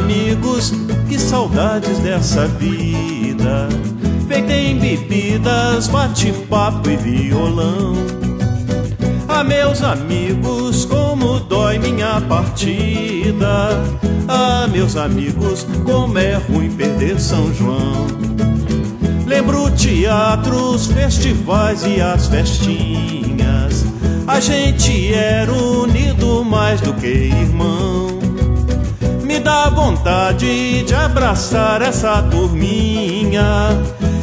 amigos, que saudades dessa vida, feita em bebidas, bate-papo e violão. Ah, meus amigos, como dói minha partida. Ah, meus amigos, como é ruim perder São João. Lembro teatros, festivais e as festinhas. A gente era unido mais do que irmão. Me dá vontade de abraçar essa turminha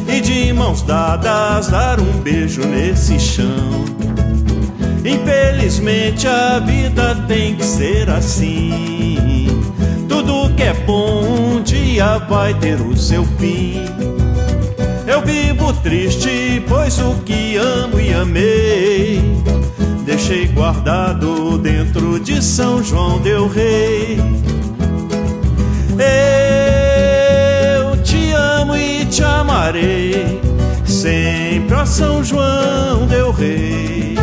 e de mãos dadas dar um beijo nesse chão. Infelizmente a vida tem que ser assim. Tudo que é bom um dia vai ter o seu fim. Eu vivo triste, pois o que amo e amei deixei guardado dentro de São João del Rei. Eu te amo e te amarei sempre, ó São João del Rei.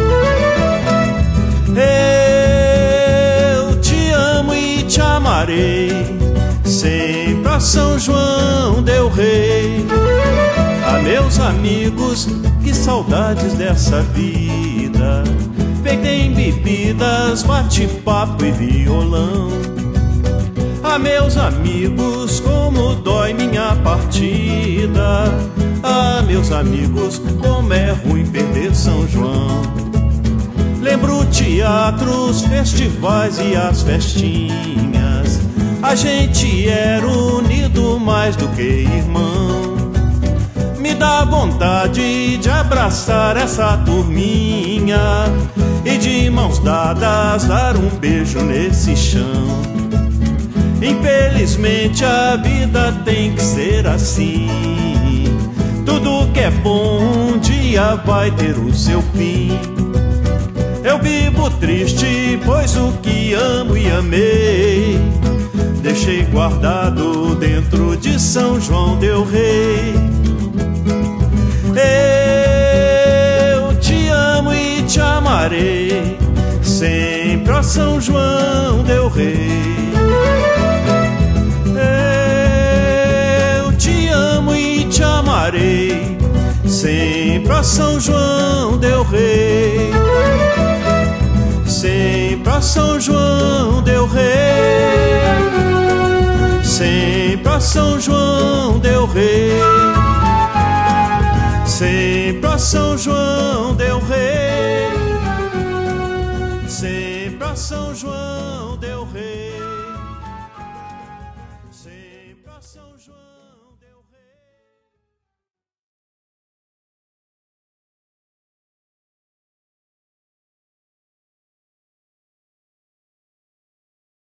Eu te amo e te amarei sempre, ó São João del Rei. Ah, meus amigos, que saudades dessa vida, feita em bebidas, bate-papo e violão. Ah, meus amigos, como dói minha partida. Ah, meus amigos, como é ruim perder São João. Lembro teatros, festivais e as festinhas. A gente era unido mais do que irmão. Me dá vontade de abraçar essa turminha e de mãos dadas dar um beijo nesse chão. Infelizmente a vida tem que ser assim. Tudo que é bom um dia vai ter o seu fim. Eu vivo triste, pois o que amo e amei deixei guardado dentro de São João del Rei. Eu te amo e te amarei sempre, ó São João del Rei. Eu te amo e te amarei sempre, ó São João del Rei. Sempre, ó São João del Rei. Sempre, ó São João del Rei. Sempre, ó São João del Rei. Sempre, ó São João.